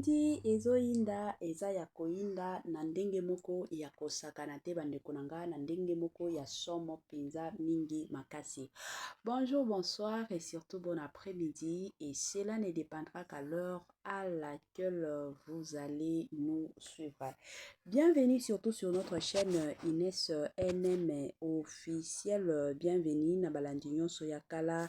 Lundi ezoyinda eza ya koyinda na ndenge moko ya kosakana te bandeko na nga na ndenge moko ya somo penza mingi makasi. Bonjour, bonsoir et surtout bon après-midi, et cela ne dépendra qu'à l'heure à laquelle vous allez nous suivre. Bienvenue surtout sur notre chaîne Inès NM officiel. Bienvenue na balandinyo soyakala.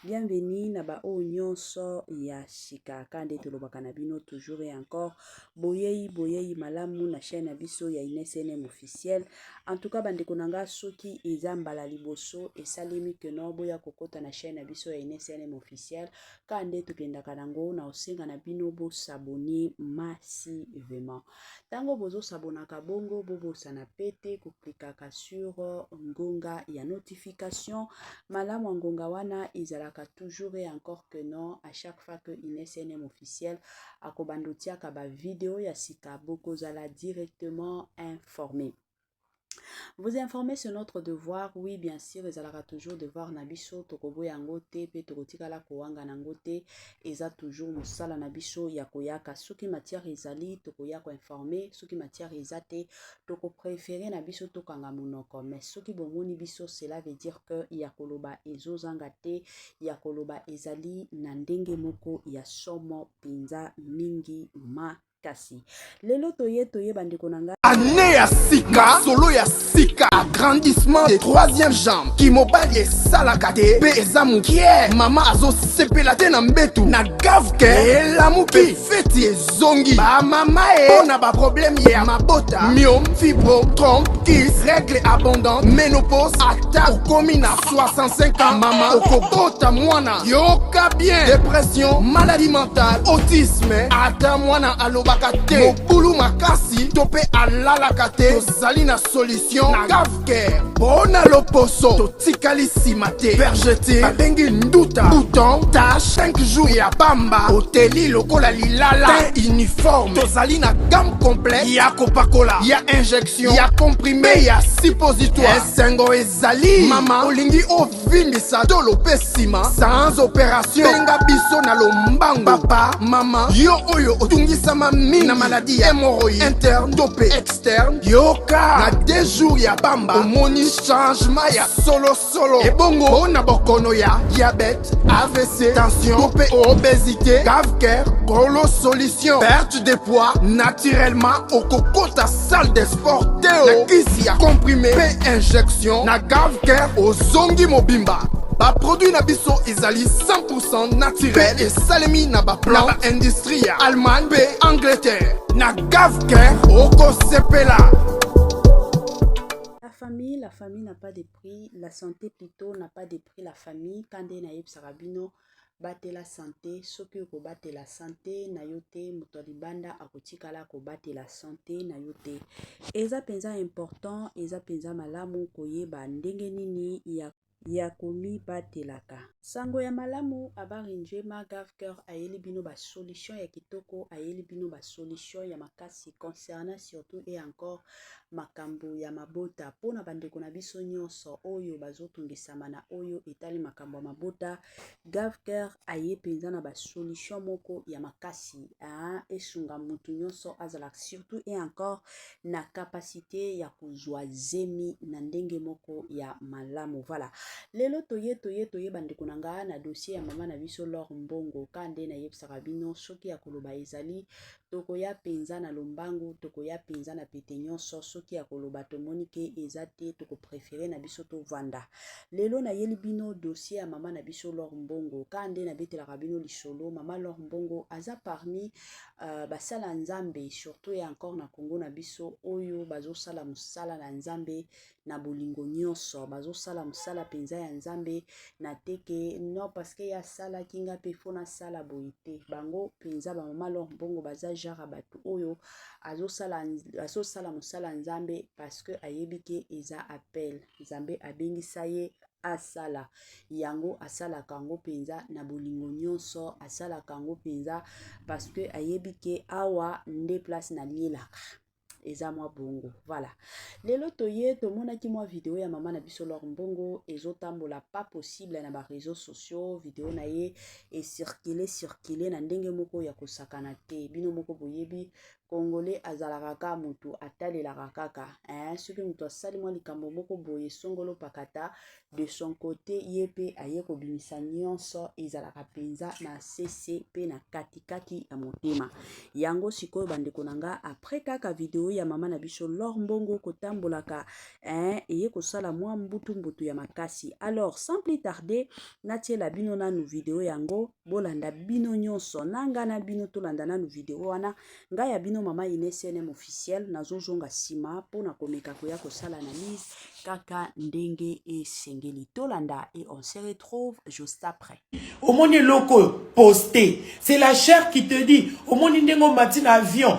Bienvenue na ba nyonso ya shika kande tolobaka na bino toujours et encore boyei malamu na chaîne abiso ya Inès NM officiel. En tout cas bandeko nanga soki eza mbala liboso esalemi que no boya kokota na chaîne abiso ya Inès NM officiel kande tokendaka nango na osenga na bino bo s'abonner massivement. Tango bozo s'abonaka bongo bobo sana pete kuklikaka sur ngonga ya notification malamu ngonga wana izalaka toujours et encore que non à chaque fois que Inès NM officiel akobandotiaka ba vidéo ya sika boko zala directement informé. Vous informer sur notre devoir, oui bien sûr, ezalaka toujours devoir na biso tokobo yango te pe tokotikala kowanga nango te eza toujours mosala na biso ya koyaka soki matière ezali tokoya ko informer soki matière ezate toko préférer na biso tokanga monoko mais soki bomoni biso cela veut dire que ya koloba ezozanga te ya koloba ezali na ndenge moko ya somo penza mingi makasi. Lelo toye bandeko nanga année ya sika solo ya sika agrandissement des troisième jambe kimobali esalaka te mpe eza mokie mama azosepela te na mbetu na gavke elamuki feti ezongi bamama mpo na baproblème ya mabota myome fibro trompe kis règle abondante ménopause ata okomi na 65 ans mama okobota mwana yoka bien dépression maladie mentale autisme ata mwana alobaka te mobulu makasi to mpe alalaka te tozali na solution na gavcare mpona loposo totikali nsima te vergete babengi nduta bouton tache 5 jours ya pamba oteli lokola lilala te uniforme tozali na gamme complète ya kopakola ya injection ya comprimé ya suppositoire esengo ezali mama olingi ovimbisa tolo pe nsima sans opération benga biso na lombangu papa mama yo oyo otungisama mingi na maladi ya hémorroïde interne to pe externe yoka na 2 jours ya bamba omoni changement ya solo ebongo mpona bokono ya diabète AVC tension to pe obésité gavcare kolo solution perte de poids naturellement okokota salle de sport teo na kisi ya comprimé pe injection na gavcare ozongi mobimba baproduit na biso ezali 100% naturel esalemi na baplan na baindustrie ya Allemagne pe Angleterre na gavcare okosepela. La famille n'a pas de prix, la santé plutôt n'a pas de prix. La famille, quand on a eu sarabino, bate la santé, soki ko bate la santé, na yote, mutolibanda akotikala ko bate la santé, na yote. Eza penza important, eza penza malamu koyeba ndenge nini ya komi batelaka. Sango ya malamu abari njema gavcare ayeli bino ba solution ya kitoko, ayeli bino ba solution ya makasi concernant surtout et encore makambo ya mabota pona bandeko na biso nyonso oyo bazotungisama na oyo etali makambo ya mabota gavcare aye penza na ba solution moko ya makasi esunga mutu nyonso azala surtout et encore na capacité ya kozwa zemi na ndenge moko ya malamu. Voilà. Lelo toye bandeko nanga na dossier ya mama na biso Laure Mbongo kande na yebisaka bino soki ya koloba ezali tokoya penza na lombangu tokoya penza na pete nyonso soki ya koloba tomoni ke eza te toko préféré na biso to vanda. Lelo na yeli bino dossier ya mama na biso Laure Mbongo kande na betelaka bino lisolo mama Laure Mbongo aza parmi basala nzambe surtout et encore na Congo na biso oyo bazosala musala na nzambe na bolingo nyonso bazosala musala penza ya nzambe na teke non parce que ya sala kinga pe fona sala boite bango penza ba mama Laure Mbongo baza jara batu oyo azosala musala nzambe parce que ayebike eza appel nzambe abengisa ye asala yango asala kango penza na bolingo nyonso asala kango penza parce que ayebike awa nde place na lielaka eza mwa bongo. Voilà. Lelo toye tomonaki mwa video ya mama na biso Laure Mbongo ezotambola pas possible na ba réseaux sociaux, video na ye et circuler na ndenge moko ya kosakana te. Bino moko boyebi Congolais azalaka ka mutu atalelaka kaka. Soki mutu asali mwa likambo moko boye songolo pakata de son côté yepe aye kobimisa nyonso ezalaka penza na sese pe na katikati ya motema. Yango sikoyo bandeko nanga après kaka video ya mama na biso Laure Mbongo kotambolaka eye kosala mwa mbutu ya makasi. Alors sans plus tarder natiela bino nanu video yango bolanda bino nyonso nanga na bino tolanda nanu video wana nga ya bino mama INSNM officiel nazozonga sima pona komeka koya kosala analyse kaka ndenge esengeli tolanda et on se retrouve juste après. Au moni loko posté, c'est la chair qui te dit. Au moni ndengo matin avion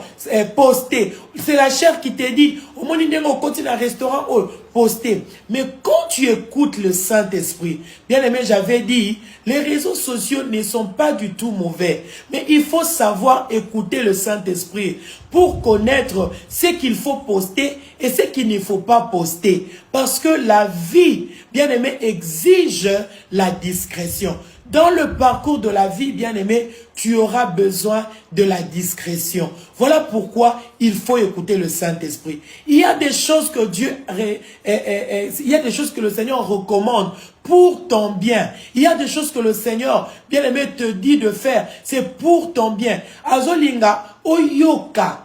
posté, c'est la chair qui te dit. Au moni ndengo continue un restaurant posté. Mais quand tu écoutes le Saint-Esprit, bien aimé, j'avais dit, les réseaux sociaux ne sont pas du tout mauvais. Mais il faut savoir écouter le Saint-Esprit pour connaître ce qu'il faut poster et ce qu'il ne faut pas poster. Parce que la vie, bien aimé, exige la discrétion. Dans le parcours de la vie, bien aimé, tu auras besoin de la discrétion. Voilà pourquoi il faut écouter le Saint-Esprit. Il y a des choses que il y a des choses que le Seigneur recommande pour ton bien. Il y a des choses que le Seigneur, bien aimé, te dit de faire. C'est pour ton bien. Azolinga, oyoka.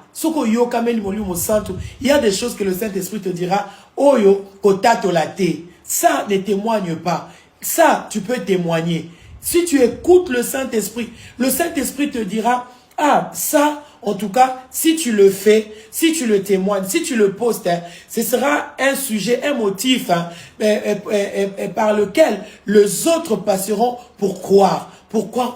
Il y a des choses que le Saint-Esprit te dira. Oyo, kotato late. Ça ne témoigne pas. Ça, tu peux témoigner. Si tu écoutes le Saint-Esprit te dira, ah, ça, en tout cas, si tu le fais, si tu le témoignes, si tu le postes, ce sera un sujet, un motif par lequel les autres passeront pour croire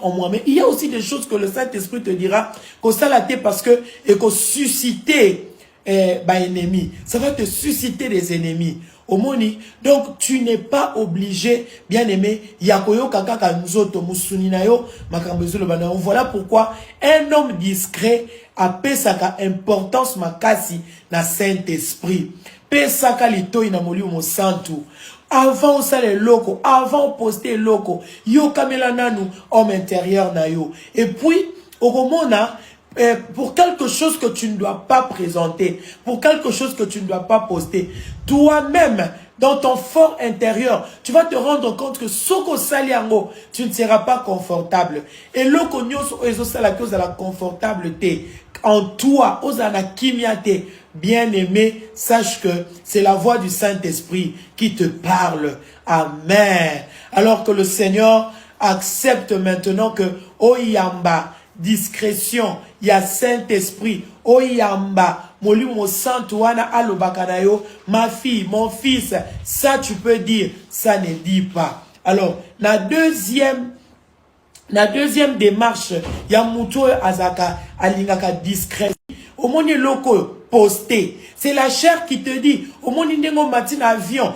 en moi. Mais il y a aussi des choses que le Saint-Esprit te dira, que ça l'a été parce que, et que susciter, ennemi. Ça va te susciter des ennemis. Omoni, donc tu n'es pas obligé, bien aimé, yakoyo kakaka nzoto musuninayo makambezolo bana. Voilà pourquoi un homme discret a pesaka importance makasi na Saint-Esprit. Pesaka litoi na moli mo santu. Avant ça les locaux, avant poster locaux, yo kamela nanu homme intérieur na yo. Et puis au romona pour quelque chose que tu ne dois pas présenter, pour quelque chose que tu ne dois pas poster, toi-même, dans ton fort intérieur, tu vas te rendre compte que soko saliango, tu ne seras pas confortable. Et loko nyoso ezo sala cause de la confortabilité en toi, osana kimiate, bien-aimé, sache que c'est la voix du Saint-Esprit qui te parle. Amen. Alors que le Seigneur accepte maintenant que oyamba discrétion, il y a Saint-Esprit, oyamba, molimo santuana alobakanayo, ma fille, mon fils, ça tu peux dire, ça ne dit pas. Alors, la deuxième démarche, il y a muto azaka alingaka discrétion. Au moni loko posté, c'est la chair qui te dit, au moni ndengo matin avion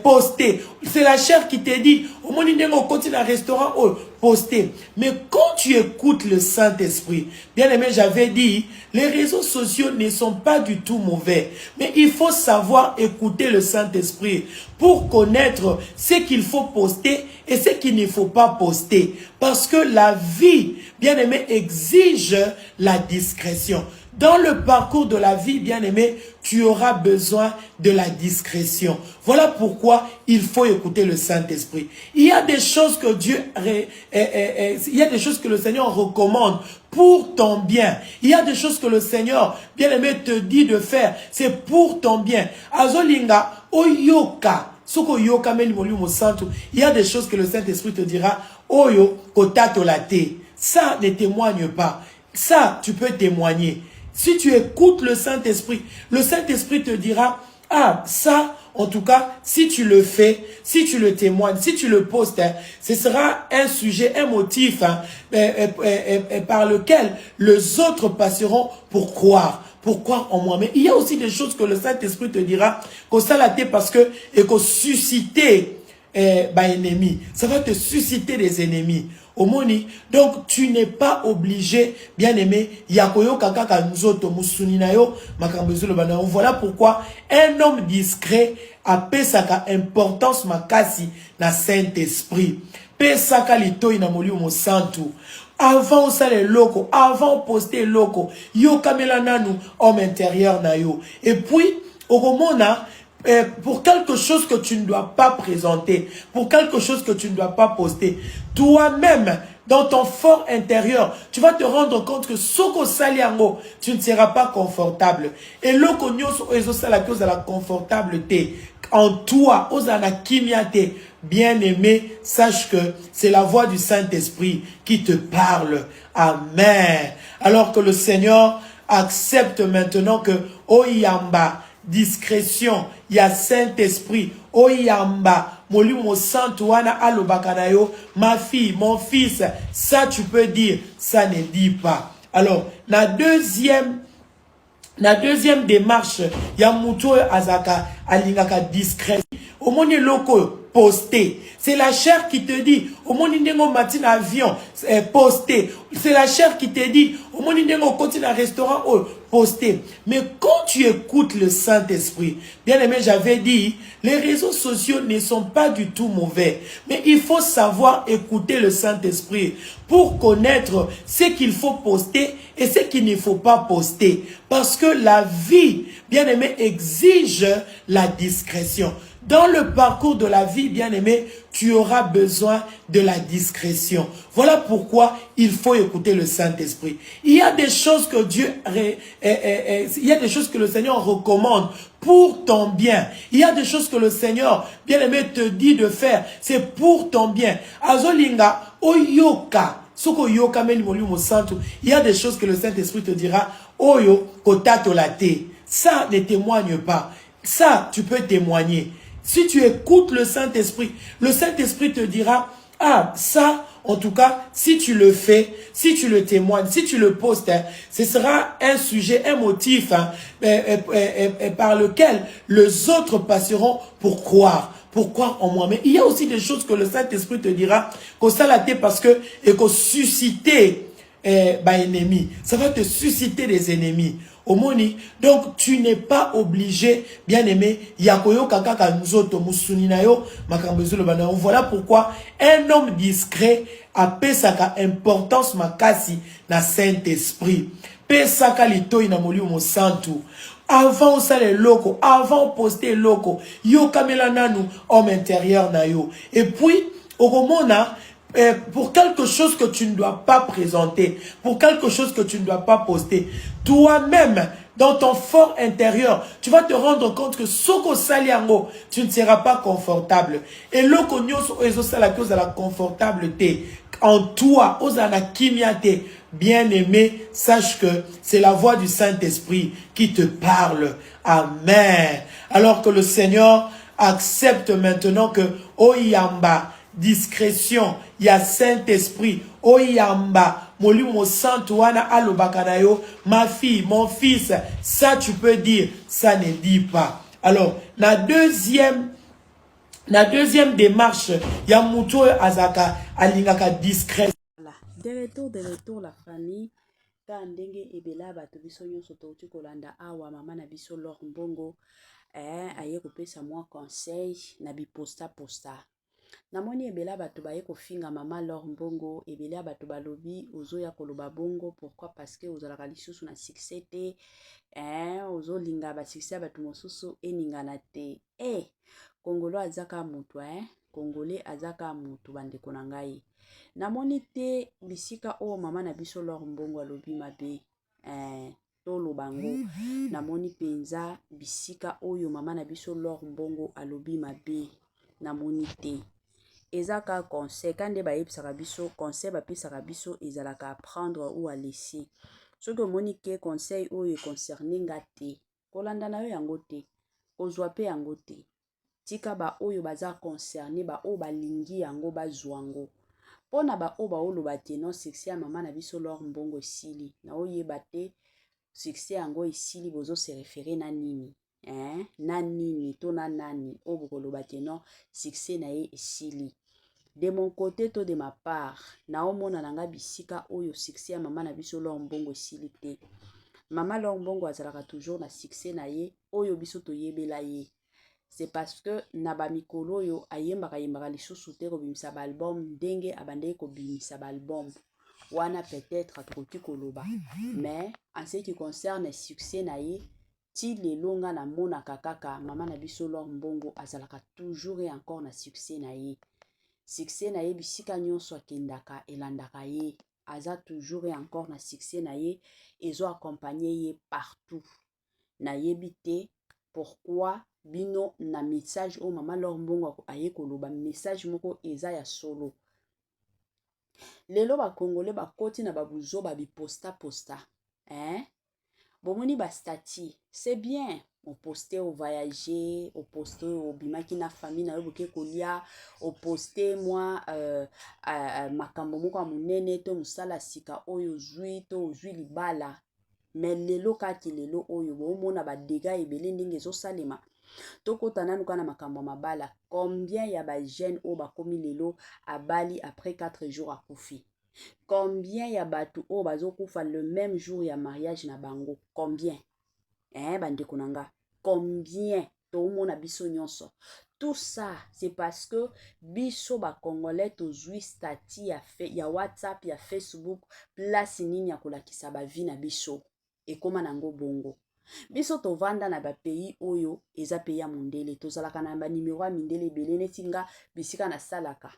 posté, c'est la chair qui te dit, au moni ndengo continue un restaurant posté. Mais quand tu écoutes le Saint-Esprit, bien aimé, j'avais dit, les réseaux sociaux ne sont pas du tout mauvais. Mais il faut savoir écouter le Saint-Esprit pour connaître ce qu'il faut poster et ce qu'il ne faut pas poster. Parce que la vie, bien aimé, exige la discrétion. Dans le parcours de la vie, bien aimé, tu auras besoin de la discrétion. Voilà pourquoi il faut écouter le Saint-Esprit. Il y a des choses que il y a des choses que le Seigneur recommande pour ton bien. Il y a des choses que le Seigneur, bien aimé, te dit de faire. C'est pour ton bien. Azolinga, oyoka. Il y a des choses que le Saint-Esprit te dira, oyo, kotato late. Ça ne témoigne pas. Ça, tu peux témoigner. Si tu écoutes le Saint-Esprit te dira, ah, ça, en tout cas, si tu le fais, si tu le témoignes, si tu le postes, ce sera un sujet, un motif par lequel les autres passeront pour croire en moi. Mais il y a aussi des choses que le Saint-Esprit te dira, que ça l'a été parce que, et que susciter ennemi, ça va te susciter des ennemis. Omoni. Donc, tu n'es pas obligé, bien aimé, yakoyo kakaka nzoto musuni na yo, makambezolo bana. Voilà pourquoi un homme discret a pesaka importance makasi na Saint-Esprit. Pesaka litoi na moli mo santu. Avant ça les locaux, avant poster locaux, yo kamela nanu homme intérieur na yo. Et puis, au moment pour quelque chose que tu ne dois pas présenter, pour quelque chose que tu ne dois pas poster, toi-même, dans ton fort intérieur, tu vas te rendre compte que soko saliango, tu ne seras pas confortable. Et loko nyoso ezo sala cause de la confortabilité en toi, osana kimiate. Bien-aimé, sache que c'est la voix du Saint-Esprit qui te parle. Amen. Alors que le Seigneur accepte maintenant que Oyamba, discrétion, il y a Saint-Esprit, Oyamba, Molimo Santuana Alobakanayo, ma fille, mon fils, ça tu peux dire, ça ne dit pas. Alors, la deuxième démarche, il y a Mouto Azaka, Alingaka discret. Au monde loco, posté. C'est la chair qui te dit, au monde n'indengo matin avion, posté. C'est la chair qui te dit, au monde n'indengo continue un restaurant, posté. Mais quand tu écoutes le Saint-Esprit, bien aimé, j'avais dit, les réseaux sociaux ne sont pas du tout mauvais. Mais il faut savoir écouter le Saint-Esprit pour connaître ce qu'il faut poster et ce qu'il ne faut pas poster. Parce que la vie, bien aimé, exige la discrétion. Dans le parcours de la vie, bien-aimé, tu auras besoin de la discrétion. Voilà pourquoi il faut écouter le Saint-Esprit. Il y a des choses que il y a des choses que le Seigneur recommande pour ton bien. Il y a des choses que le Seigneur, bien-aimé, te dit de faire. C'est pour ton bien. Azolinga, oyoka. Il y a des choses que le Saint-Esprit te dira. Oyo, kotato late. Ça ne témoigne pas. Ça, tu peux témoigner. Si tu écoutes le Saint-Esprit te dira, ah, ça, en tout cas, si tu le fais, si tu le témoignes, si tu le postes, hein, ce sera un sujet, un motif hein, par lequel les autres passeront pour croire en moi. Mais il y a aussi des choses que le Saint-Esprit te dira, que ça l'a été parce que, et que susciter ennemi. Ça va te susciter des ennemis. Omoni. Donc, tu n'es pas obligé, bien aimé, yakoyo kakaka nzoto musuni na yo, makambezolo bana. Voilà pourquoi un homme discret a pesaka importance makasi na Saint-Esprit. Pesaka litoi na moli mo santu. Avant ça les locaux, avant poster locaux, yo kamela nanu homme intérieur na yo. Et puis, au moment pour quelque chose que tu ne dois pas présenter, pour quelque chose que tu ne dois pas poster, toi-même, dans ton fort intérieur, tu vas te rendre compte que soko saliango, tu ne seras pas confortable. Et loko nyoso ezo sala cause de la confortabilité en toi, osana kimiate. Bien-aimé, sache que c'est la voix du Saint-Esprit qui te parle. Amen. Alors que le Seigneur accepte maintenant que Oyamba, discrétion, il y a Saint-Esprit, Oyamba, Molimo Santuana Alobakanayo, ma fille, mon fils, ça tu peux dire, ça ne dit pas. Alors, la deuxième démarche, il y a Mouto Azaka, Alingaka discret. Voilà. De retour, la famille. Ka ndenge ebela bato biso nyonso touti kolanda awa mama na biso Laure Mbongo aye kopesa mwa conseil na biposta posta. Namoni ebela bato baye kofinga mama Laure Mbongo, ebela bato balobi ozoya koloba bongo, pourquoi? Parce que ozalaka lisusu na succès te, ozolinga ba succès bato mosusu eningana te. Congolais azaka mutu, Congolais azaka mutu bandeko na ngai. Namoni te bisika o mama na biso Laure Mbongo alobi mabe, tolo bango. Namoni penza bisika oyo mama na biso Laure Mbongo alobi mabe, namoni te. Ezaka conseil, quand de bayebisaka biso conseil bapesaka biso ezalaka à prendre ou à laisser. Ce que monique conseil oyo concerné nga te, kolanda na yo yango te, kozwa pe yango te. Tika ba oyo baza concerné, ba o balingi yango bazwango. Pona ba o ba oloba te non succès ya mama na biso Laure Mbongo esili. Na oyeba te succès yango esili bozo se référer na nini. Na nini to na nani o bokoloba te non succès na ye esili. De mon côté to de ma part, naomona nanga bisika oyo succès ya mama na biso Laure Mbongo esili te. Mama Laure Mbongo azalaka toujours na succès na ye oyo biso toyebela ye. C'est parce que na ba mikolo oyo ayembaka lisusu te kobimisa ba album ndenge abandeki kobimisa ba album. Wana peut-être tokoki koloba. Mais en ce qui concerne succès na ye, ti lelo nga na monaka kaka mama na biso Laure Mbongo azalaka toujours et encore na succès na ye. Succès na ye bisika nyonso akendaka elandaka ye. Aza toujours et encore na succès na ye ezo accompagner ye partout. Na yebi te pourquoi bino na message o mama Laure Mbongo aye koloba message moko eza ya solo. Lelo ba Congolais ba koti na babuzo ba biposta posta. Bomoni ba stati, c'est bien. On postait au voyager, on postait au bimaki na famille na yoboke kolia, on postait moi makambo moko munene to musala sika oyo zui to zui libala. Mais lelo kati lelo oyo bomona ba dégâts ebele ndenge zo salema. Toko tananu kana makambo mabala. Combien ya ba jeunes o ba komi lelo abali après 4 jours à kufi? Combien ya batu o bazo kufa le même jour ya mariage na bango? Combien? Bande konanga. Combien? To mona biso nyonso. Tout ça, c'est parce que biso ba Congolais tozui stati ya WhatsApp, ya Facebook, place nini ya kolakisa ba vie na biso. Ekoma nango bongo. Biso tovanda na ba pays oyo eza pays ya mondele. Tozalaka na ba numéro ya mindele belene tinga bisika na salaka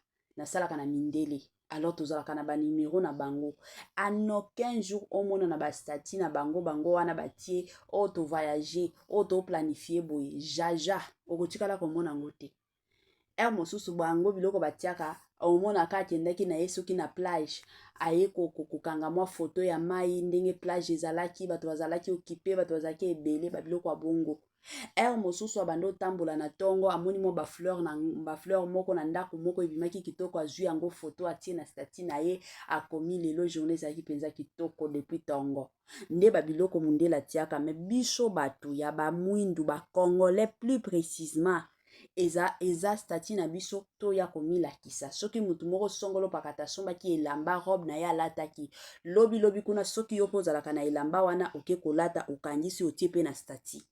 na mindele. Alors tozalaka na ba numéro na bango. En aucun jour omona na ba stati na bango wana batie o to voyager, o to planifier boye. Jaja, okotikala komona ngote. Mosusu bango biloko batiaka omona ka kendaki na yesoki na plage aye kokanga mwa photo ya mai ndenge plage ezalaki bato bazalaki occupé bato bazalaki ebele ba biloko ya bongo. Mosusu abando tambola na tongo amoni mo ba fleur moko na ndako moko ebimaki kitoko azui yango photo atie na stati na ye akomi lelo journée ezalaki penza kitoko depuis tongo. Nde ba biloko mundela tiaka mais biso batu ya ba mwindu ba Congolais plus précisément eza stati na biso to ya komila kisa. Soki mutu moko songolo pakata somba ki elamba robe na ya lataki. Lobi kuna soki yo pozalaka na elamba wana oke kolata okangisi otie pe na stati.